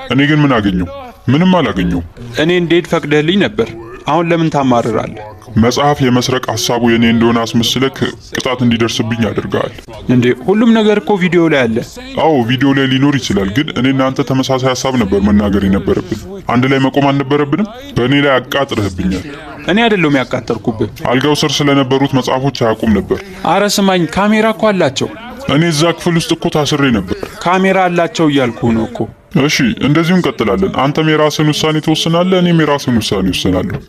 እኔ ግን ምን አገኘው? ምንም አላገኘው። እኔ እንዴት ፈቅደህልኝ ነበር? አሁን ለምን ታማርራለህ? መጽሐፍ የመስረቅ ሐሳቡ የኔ እንደሆነ አስመስለክ ቅጣት እንዲደርስብኝ አድርጋል። እንዴ ሁሉም ነገር እኮ ቪዲዮ ላይ አለ። አዎ ቪዲዮ ላይ ሊኖር ይችላል፣ ግን እኔና አንተ ተመሳሳይ ሐሳብ ነበር መናገር የነበረብን። አንድ ላይ መቆም አልነበረብንም? በእኔ ላይ አቃጥረህብኛል። እኔ አይደለሁም ያቃጠርኩብህ። አልጋው ስር ስለነበሩት መጽሐፎች አያውቁም ነበር። አረ ስማኝ፣ ካሜራ እኮ አላቸው። እኔ እዛ ክፍል ውስጥ እኮ ታስሬ ነበር። ካሜራ አላቸው እያልኩ ነው እኮ። እሺ እንደዚሁ እንቀጥላለን። አንተም የራስን ውሳኔ ትወስናለህ፣ እኔም የራስን ውሳኔ ወስናለሁ።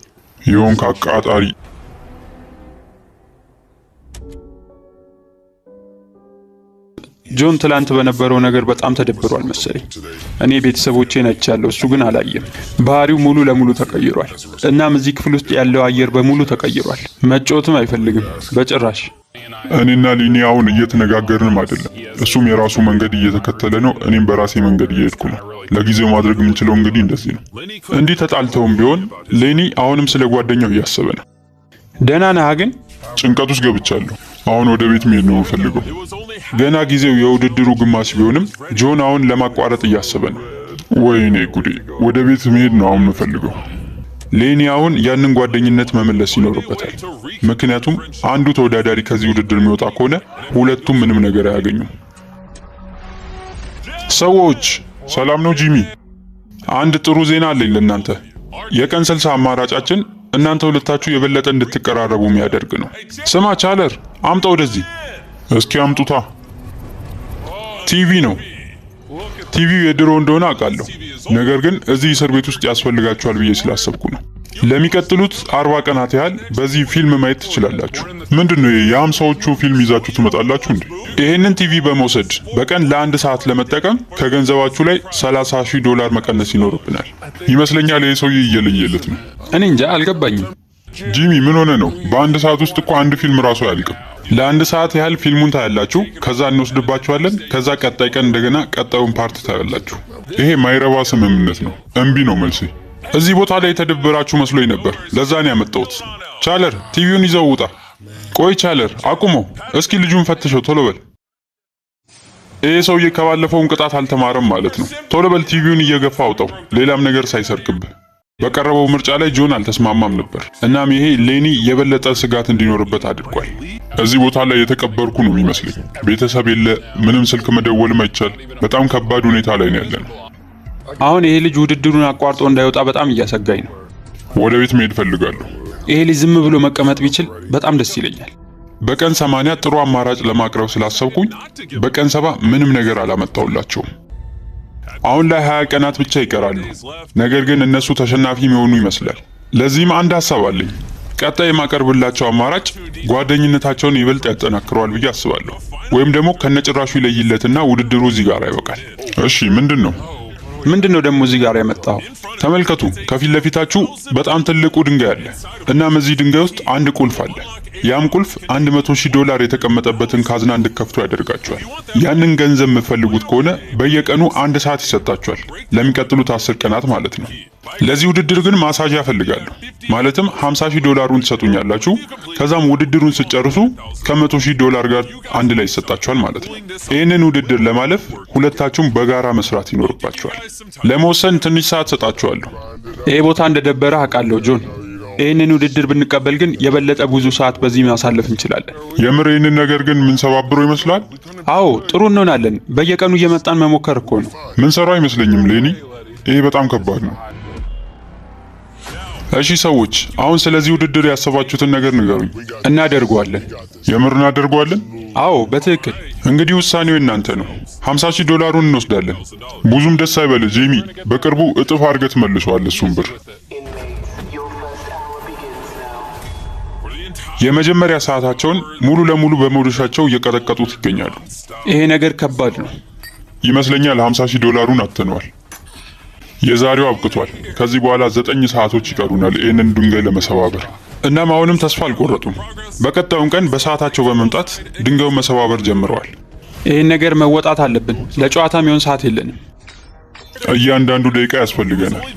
ይሆንክ አቃጣሪ። ጆን ትላንት በነበረው ነገር በጣም ተደብሯል መሰለኝ። እኔ ቤተሰቦቼን አይቻለሁ፣ እሱ ግን አላየም። ባህሪው ሙሉ ለሙሉ ተቀይሯል። እናም እዚህ ክፍል ውስጥ ያለው አየር በሙሉ ተቀይሯል። መጫወትም አይፈልግም በጭራሽ። እኔና ሌኒ አሁን እየተነጋገርንም አይደለም። እሱም የራሱ መንገድ እየተከተለ ነው፣ እኔም በራሴ መንገድ እየሄድኩ ነው። ለጊዜው ማድረግ የምንችለው እንግዲህ እንደዚህ ነው። እንዲህ ተጣልተውም ቢሆን ሌኒ አሁንም ስለ ጓደኛው እያሰበ ነው። ደህና ነህ ግን? ጭንቀት ውስጥ ገብቻለሁ። አሁን ወደ ቤት መሄድ ነው የምፈልገው። ገና ጊዜው የውድድሩ ግማሽ ቢሆንም ጆን አሁን ለማቋረጥ እያሰበ ነው። ወይኔ ጉዴ! ወደ ቤት መሄድ ነው አሁን የምፈልገው። ሌኒ አሁን ያንን ጓደኝነት መመለስ ይኖርበታል። ምክንያቱም አንዱ ተወዳዳሪ ከዚህ ውድድር የሚወጣ ከሆነ ሁለቱም ምንም ነገር አያገኙም። ሰዎች ሰላም ነው ጂሚ? አንድ ጥሩ ዜና አለኝ ለእናንተ። የቀን 60 አማራጫችን እናንተ ሁለታችሁ የበለጠ እንድትቀራረቡ የሚያደርግ ነው። ስማ ቻለር፣ አምጣ ወደዚህ። እስኪ አምጡታ። ቲቪ ነው። ቲቪው የድሮ እንደሆነ አውቃለሁ፣ ነገር ግን እዚህ እስር ቤት ውስጥ ያስፈልጋችኋል ብዬ ስላሰብኩ ነው። ለሚቀጥሉት 40 ቀናት ያህል በዚህ ፊልም ማየት ትችላላችሁ። ምንድነው የ50ዎቹ ፊልም ይዛችሁ ትመጣላችሁ እንዴ? ይሄንን ቲቪ በመውሰድ በቀን ለ1 ሰዓት ለመጠቀም ከገንዘባችሁ ላይ $30,000 መቀነስ ይኖርብናል ይመስለኛል። ይሄ ሰውዬ እየለየለት ነው። እኔ እንጃ አልገባኝም። ጂሚ ምን ሆነ ነው? በአንድ ሰዓት ውስጥ እኮ አንድ ፊልም ራሱ አያልቅም። ለ1 ሰዓት ያህል ፊልሙን ታያላችሁ፣ ከዛ እንወስድባችኋለን፣ ከዛ ቀጣይ ቀን እንደገና ቀጣዩን ፓርት ታያላችሁ። ይሄ ማይረባ ስምምነት ነው። እምቢ ነው መልሴ። እዚህ ቦታ ላይ የተደበራችሁ መስሎኝ ነበር፣ ለዛ ነው ያመጣሁት። ቻለር ቲቪውን ይዘው ውጣ። ቆይ ቻለር አቁመው፣ እስኪ ልጁን ፈትሸው ቶሎ በል። ይሄ ሰውዬ ከባለፈውን ቅጣት አልተማረም ማለት ነው። ቶሎ በል ቲቪውን እየገፋ አውጣው፣ ሌላም ነገር ሳይሰርቅብህ። በቀረበው ምርጫ ላይ ጆን አልተስማማም ነበር። እናም ይሄ ሌኒ የበለጠ ስጋት እንዲኖርበት አድርጓል። እዚህ ቦታ ላይ የተቀበርኩ ነው የሚመስለኝ። ቤተሰብ የለ፣ ምንም ስልክ መደወልም አይቻል። በጣም ከባድ ሁኔታ ላይ ነው ያለነው። አሁን ይሄ ልጅ ውድድሩን አቋርጦ እንዳይወጣ በጣም እያሰጋኝ ነው። ወደ ቤት መሄድ ፈልጋለሁ። ይሄ ልጅ ዝም ብሎ መቀመጥ ቢችል በጣም ደስ ይለኛል። በቀን 80 ጥሩ አማራጭ ለማቅረብ ስላሰብኩኝ በቀን 70 ምንም ነገር አላመጣሁላቸውም። አሁን ላይ 20 ቀናት ብቻ ይቀራሉ። ነገር ግን እነሱ ተሸናፊ የሚሆኑ ይመስላል። ለዚህም አንድ ሐሳብ አለኝ። ቀጣይ የማቀርብላቸው አማራጭ ጓደኝነታቸውን ይበልጥ ያጠናክረዋል ብዬ አስባለሁ። ወይም ደግሞ ከነጭራሹ ይለይለትና ውድድሩ እዚህ ጋር ይበቃል። እሺ ምንድነው ደግሞ እዚህ ጋር ያመጣው? ተመልከቱ፣ ከፊት ለፊታችሁ በጣም ትልቁ ድንጋይ አለ። እናም እዚህ ድንጋይ ውስጥ አንድ ቁልፍ አለ። ያም ቁልፍ $100,000 የተቀመጠበትን ካዝና እንድትከፍቱ ያደርጋችኋል። ያንን ገንዘብ የምትፈልጉት ከሆነ በየቀኑ 1 ሰዓት ይሰጣችኋል፣ ለሚቀጥሉት 10 ቀናት ማለት ነው። ለዚህ ውድድር ግን ማሳጅ ያፈልጋለሁ። ማለትም $50,000 ትሰጡኛላችሁ። ከዛም ውድድሩን ስጨርሱ ከ100,000 ጋር አንድ ላይ ይሰጣችኋል ማለት ነው። ይህንን ውድድር ለማለፍ ሁለታችሁም በጋራ መስራት ይኖርባችኋል። ለመወሰን ትንሽ ሰዓት ሰጣችኋለሁ። ይሄ ቦታ እንደደበረ አውቃለሁ ጆን። ይህንን ውድድር ብንቀበል ግን የበለጠ ብዙ ሰዓት በዚህ ማሳለፍ እንችላለን። የምር ይህንን ነገር ግን ምን ሰባብሮ ይመስላል? አዎ ጥሩ እንሆናለን። በየቀኑ እየመጣን መሞከር እኮ ነው። ምን ሰራው አይመስለኝም ሌኒ። ይሄ በጣም ከባድ ነው። እሺ ሰዎች፣ አሁን ስለዚህ ውድድር ያሰባችሁትን ነገር ንገሩኝ። እናደርገዋለን። የምር እናደርገዋለን? አዎ በትክክል እንግዲህ ውሳኔው እናንተ ነው። $50,000 እንወስዳለን። ብዙም ደስ አይበል ጄሚ፣ በቅርቡ እጥፍ አድርገህ ትመልሰዋለህ እሱን ብር። የመጀመሪያ ሰዓታቸውን ሙሉ ለሙሉ በመዶሻቸው እየቀጠቀጡት ይገኛሉ። ይሄ ነገር ከባድ ነው ይመስለኛል። $50,000 አጥተነዋል። የዛሬው አብቅቷል። ከዚህ በኋላ 9 ሰዓቶች ይቀሩናል ይህንን ድንጋይ ለመሰባበር። እናም አሁንም ተስፋ አልቆረጡም። በቀጣዩም ቀን በሰዓታቸው በመምጣት ድንጋዩን መሰባበር ጀምረዋል። ይህን ነገር መወጣት አለብን። ለጨዋታ የሚሆን ሰዓት የለንም። እያንዳንዱ ደቂቃ ያስፈልገናል።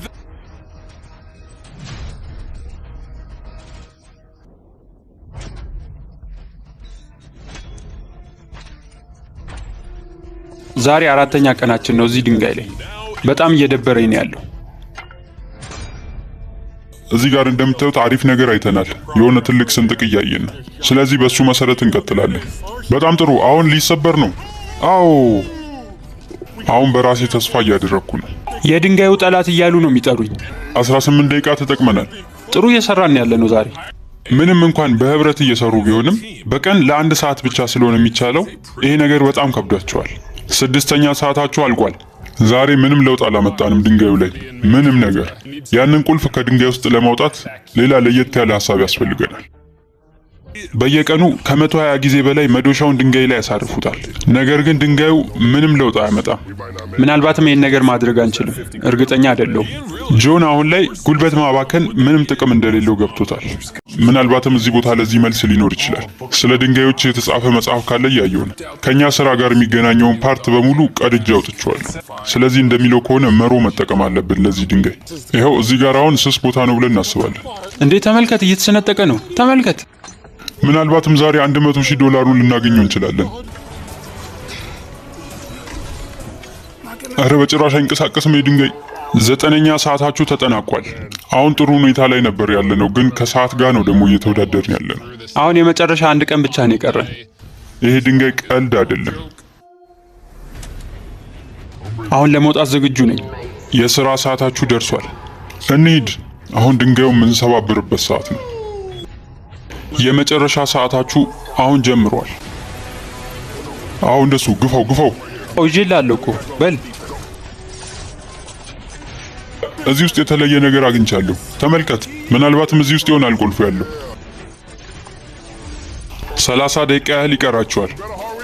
ዛሬ 4ኛ ቀናችን ነው እዚህ ድንጋይ ላይ። በጣም እየደበረኝ ነው ያለው። እዚህ ጋር እንደምታዩት አሪፍ ነገር አይተናል። የሆነ ትልቅ ስንጥቅ እያየን ነው። ስለዚህ በሱ መሰረት እንቀጥላለን። በጣም ጥሩ። አሁን ሊሰበር ነው። አዎ፣ አሁን በራሴ ተስፋ እያደረኩ ነው። የድንጋዩ ጠላት እያሉ ነው የሚጠሩኝ። 18 ደቂቃ ተጠቅመናል። ጥሩ እየሰራን ያለ ነው ዛሬ። ምንም እንኳን በህብረት እየሰሩ ቢሆንም በቀን ለ1 ሰዓት ብቻ ስለሆነ የሚቻለው ይሄ ነገር በጣም ከብዷቸዋል። 6ኛ ሰዓታቸው አልቋል። ዛሬ ምንም ለውጥ አላመጣንም ድንጋዩ ላይ ምንም ነገር። ያንን ቁልፍ ከድንጋይ ውስጥ ለማውጣት ሌላ ለየት ያለ ሐሳብ ያስፈልገናል። በየቀኑ ከ120 ጊዜ በላይ መዶሻውን ድንጋይ ላይ ያሳርፉታል። ነገር ግን ድንጋዩ ምንም ለውጥ አያመጣም። ምናልባትም ይህን ነገር ማድረግ አንችልም። እርግጠኛ አይደለሁም። ጆን አሁን ላይ ጉልበት ማባከን ምንም ጥቅም እንደሌለው ገብቶታል። ምናልባትም እዚህ ቦታ ለዚህ መልስ ሊኖር ይችላል። ስለ ድንጋዮች የተጻፈ መጽሐፍ ካለ እያየሁ ነው። ከኛ ስራ ጋር የሚገናኘውን ፓርት በሙሉ ቀድጄ አውጥቼዋለሁ። ስለዚህ እንደሚለው ከሆነ መሮ መጠቀም አለብን ለዚህ ድንጋይ። ይኸው እዚህ ጋር አሁን ስስ ቦታ ነው ብለን እናስባለን። እንዴ ተመልከት፣ እየተሰነጠቀ ነው። ተመልከት። ምናልባትም ዛሬ $100,000 ልናገኘው እንችላለን። አረ በጭራሽ አይንቀሳቀስም ድንጋይ። 9ኛ ሰዓታችሁ ተጠናቋል። አሁን ጥሩ ሁኔታ ላይ ነበር ያለነው፣ ግን ከሰዓት ጋር ነው ደግሞ እየተወዳደርን ያለነው። አሁን የመጨረሻ 1 ቀን ብቻ ነው የቀረን። ይሄ ድንጋይ ቀልድ አይደለም። አሁን ለመውጣት ዝግጁ ነኝ። የሥራ ሰዓታችሁ ደርሷል። እንሂድ። አሁን ድንጋዩን የምንሰባብርበት ሰዓት ነው። የመጨረሻ ሰዓታችሁ አሁን ጀምሯል። አሁን እንደሱ ግፋው ግፋው። ይዤልሃለሁ እኮ በል። እዚህ ውስጥ የተለየ ነገር አግኝቻለሁ። ተመልከት። ምናልባትም እዚህ ውስጥ ይሆናል ቁልፉ ያለው። 30 ደቂቃ ያህል ይቀራቸዋል።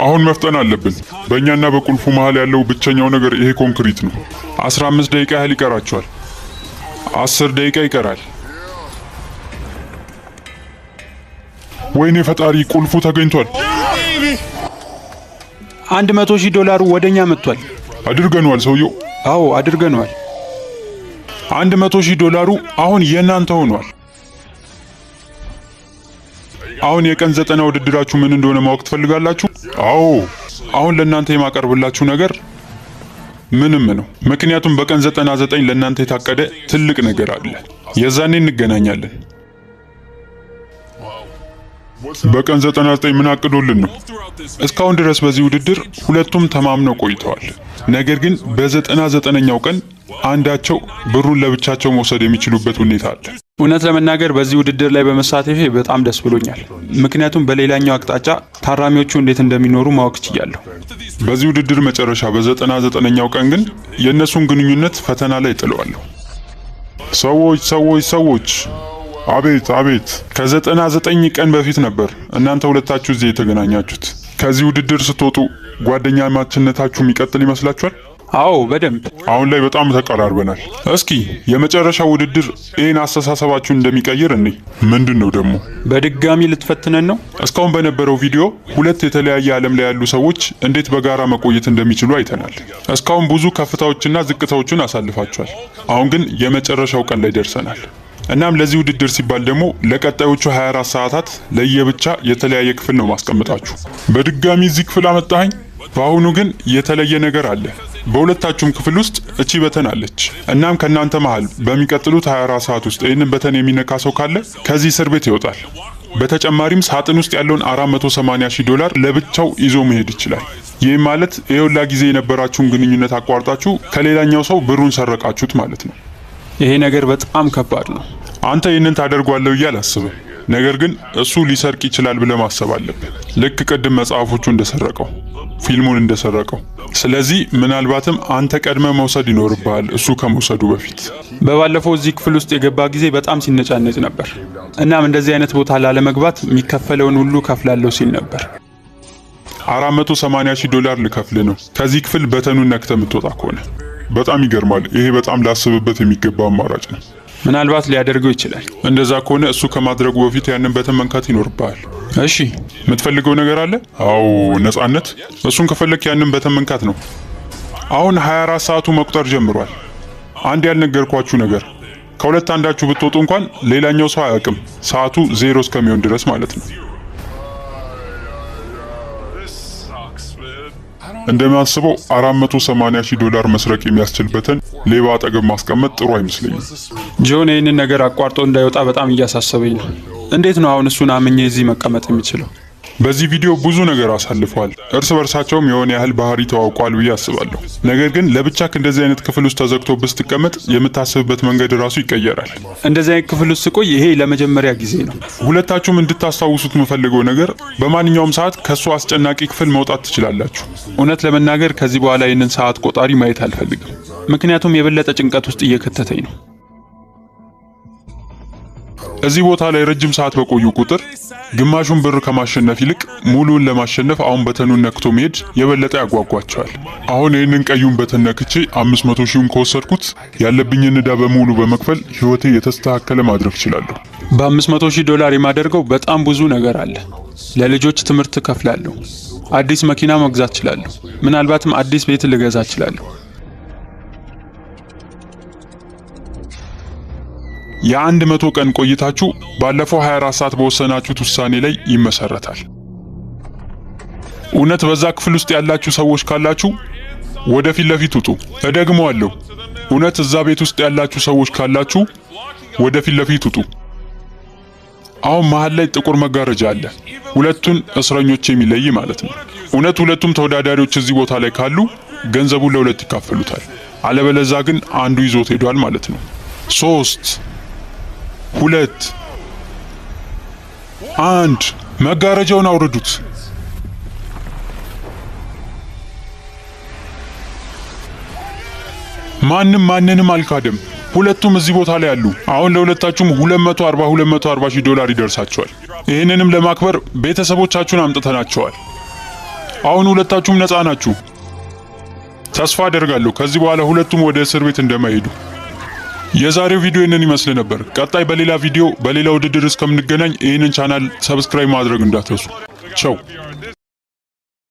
አሁን መፍጠን አለብን። በእኛና በቁልፉ መሃል ያለው ብቸኛው ነገር ይሄ ኮንክሪት ነው። 15 ደቂቃ ያህል ይቀራቸዋል። 10 ደቂቃ ይቀራል። ወይኔ ፈጣሪ፣ ቁልፉ ተገኝቷል። $100,000 ወደኛ መጥቷል። አድርገነዋል ሰውየው። አዎ አድርገነዋል። $100,000 አሁን የእናንተ ሆኗል። አሁን የቀን 90 ውድድራችሁ ምን እንደሆነ ማወቅ ትፈልጋላችሁ? አዎ፣ አሁን ለእናንተ የማቀርብላችሁ ነገር ምንም ነው። ምክንያቱም በቀን 99 ለእናንተ የታቀደ ትልቅ ነገር አለ። የዛኔ እንገናኛለን። በቀን 99 ምን አቅዶልን ነው? እስካሁን ድረስ በዚህ ውድድር ሁለቱም ተማምነው ቆይተዋል። ነገር ግን በ99ኛው ቀን አንዳቸው ብሩን ለብቻቸው መውሰድ የሚችሉበት ሁኔታ አለ። እውነት ለመናገር በዚህ ውድድር ላይ በመሳተፌ በጣም ደስ ብሎኛል። ምክንያቱም በሌላኛው አቅጣጫ ታራሚዎቹ እንዴት እንደሚኖሩ ማወቅ ችያለሁ። በዚህ ውድድር መጨረሻ በ99ኛው ቀን ግን የእነሱን ግንኙነት ፈተና ላይ ጥለዋለሁ። ሰዎች አቤት አቤት! ከ99 ቀን በፊት ነበር እናንተ ሁለታችሁ እዚህ የተገናኛችሁት። ከዚህ ውድድር ስትወጡ ጓደኛማችነታችሁ የሚቀጥል ይመስላችኋል? አዎ በደንብ። አሁን ላይ በጣም ተቀራርበናል። እስኪ የመጨረሻው ውድድር ይህን አስተሳሰባችሁን እንደሚቀይር እኔ ምንድን ነው ደግሞ በድጋሚ ልትፈትነን ነው? እስካሁን በነበረው ቪዲዮ ሁለት የተለያየ ዓለም ላይ ያሉ ሰዎች እንዴት በጋራ መቆየት እንደሚችሉ አይተናል። እስካሁን ብዙ ከፍታዎችና ዝቅታዎችን አሳልፋችኋል። አሁን ግን የመጨረሻው ቀን ላይ ደርሰናል። እናም ለዚህ ውድድር ሲባል ደግሞ ለቀጣዮቹ 24 ሰዓታት ለየብቻ የተለያየ ክፍል ነው ማስቀምጣችሁ። በድጋሚ እዚህ ክፍል አመጣኸኝ። በአሁኑ ግን የተለየ ነገር አለ። በሁለታችሁም ክፍል ውስጥ እቺ በተን አለች። እናም ከናንተ መሃል በሚቀጥሉት 24 ሰዓት ውስጥ ይህንን በተን የሚነካ ሰው ካለ ከዚህ እስር ቤት ይወጣል። በተጨማሪም ሳጥን ውስጥ ያለውን $480,000 ለብቻው ይዞ መሄድ ይችላል። ይህም ማለት የሁላ ጊዜ የነበራችሁን ግንኙነት አቋርጣችሁ ከሌላኛው ሰው ብሩን ሰረቃችሁት ማለት ነው። ይሄ ነገር በጣም ከባድ ነው። አንተ ይህንን ታደርጓለሁ እያል አስብም። ነገር ግን እሱ ሊሰርቅ ይችላል ብለህ ማሰብ አለብህ። ልክ ቅድም መጽሐፎቹ እንደሰረቀው። ፊልሙን እንደሰረቀው። ስለዚህ ምናልባትም አንተ ቀድመ መውሰድ ይኖርብሃል እሱ ከመውሰዱ በፊት። በባለፈው እዚህ ክፍል ውስጥ የገባ ጊዜ በጣም ሲነጫነጭ ነበር። እናም እንደዚህ አይነት ቦታ ላለመግባት የሚከፈለውን ሁሉ ከፍላለሁ ሲል ነበር። 480 ሺህ ዶላር ልከፍል ነው ከዚህ ክፍል በተኑን ነክተ የምትወጣ ከሆነ። በጣም ይገርማል። ይሄ በጣም ላስብበት የሚገባ አማራጭ ነው። ምናልባት ሊያደርገው ይችላል። እንደዛ ከሆነ እሱ ከማድረጉ በፊት ያንን በተን መንካት ይኖርብሃል። እሺ፣ የምትፈልገው ነገር አለ? አዎ፣ ነጻነት። እሱን ከፈለክ ያንን በተን መንካት ነው። አሁን 24 ሰዓቱ መቁጠር ጀምሯል። አንድ ያልነገርኳችሁ ነገር፣ ከሁለት አንዳችሁ ብትወጡ እንኳን ሌላኛው ሰው አያውቅም፣ ሰዓቱ 0 እስከሚሆን ድረስ ማለት ነው። እንደማስበው 480 ሺህ ዶላር መስረቅ የሚያስችልበትን ሌባ አጠገብ ማስቀመጥ ጥሩ አይመስለኝም። ጆን ይህንን ነገር አቋርጦ እንዳይወጣ በጣም እያሳሰበኝ ነው። እንዴት ነው አሁን እሱን አምኜ እዚህ መቀመጥ የሚችለው? በዚህ ቪዲዮ ብዙ ነገር አሳልፈዋል። እርስ በርሳቸውም የሆነ ያህል ባህሪ ተዋውቋል ብዬ አስባለሁ። ነገር ግን ለብቻክ እንደዚህ አይነት ክፍል ውስጥ ተዘግቶ ብትቀመጥ የምታስብበት መንገድ ራሱ ይቀየራል። እንደዚህ አይነት ክፍል ውስጥ ስቆይ ይሄ ለመጀመሪያ ጊዜ ነው። ሁለታችሁም እንድታስታውሱት የምፈልገው ነገር በማንኛውም ሰዓት ከሱ አስጨናቂ ክፍል መውጣት ትችላላችሁ። እውነት ለመናገር ከዚህ በኋላ ይህንን ሰዓት ቆጣሪ ማየት አልፈልግም፣ ምክንያቱም የበለጠ ጭንቀት ውስጥ እየከተተኝ ነው። እዚህ ቦታ ላይ ረጅም ሰዓት በቆዩ ቁጥር ግማሹን ብር ከማሸነፍ ይልቅ ሙሉውን ለማሸነፍ አሁን በተኑን ነክቶ መሄድ የበለጠ ያጓጓቸዋል። አሁን ይህንን ቀዩን በተን ነክቼ 500 ሺውን ከወሰድኩት ያለብኝን ዕዳ በሙሉ በመክፈል ህይወቴ የተስተካከለ ማድረግ እችላለሁ። በ500 ሺህ ዶላር የማደርገው በጣም ብዙ ነገር አለ። ለልጆች ትምህርት ከፍላለሁ፣ አዲስ መኪና መግዛት እችላለሁ፣ ምናልባትም አዲስ ቤት ልገዛ እችላለሁ። የ100 ቀን ቆይታችሁ ባለፈው 24 ሰዓት በወሰናችሁት ውሳኔ ላይ ይመሰረታል። እውነት በዛ ክፍል ውስጥ ያላችሁ ሰዎች ካላችሁ ወደፊት ለፊት ውጡ። እደግመዋለሁ፣ እውነት እዛ ቤት ውስጥ ያላችሁ ሰዎች ካላችሁ ወደፊት ለፊት ውጡ። አሁን መሃል ላይ ጥቁር መጋረጃ አለ፣ ሁለቱን እስረኞች የሚለይ ማለት ነው። እውነት ሁለቱም ተወዳዳሪዎች እዚህ ቦታ ላይ ካሉ ገንዘቡን ለሁለት ይካፈሉታል። አለበለዛ ግን አንዱ ይዞት ሄዷል ማለት ነው። 3 2 1 መጋረጃውን አውርዱት። ማንንም አልካደም። ሁለቱም እዚህ ቦታ ላይ አሉ። አሁን ለሁለታችሁም 240 ሺህ ዶላር ይደርሳቸዋል። ይህንንም ለማክበር ቤተሰቦቻችሁን አምጥተናቸዋል። አሁን ሁለታችሁም ነፃ ናችሁ። ተስፋ አደርጋለሁ ከዚህ በኋላ ሁለቱም ወደ እስር ቤት እንደማይሄዱ። የዛሬው ቪዲዮ ይህንን ይመስል ነበር። ቀጣይ በሌላ ቪዲዮ በሌላ ውድድር እስከምንገናኝ ይህንን ቻናል ሰብስክራይብ ማድረግ እንዳትረሱ። ቻው።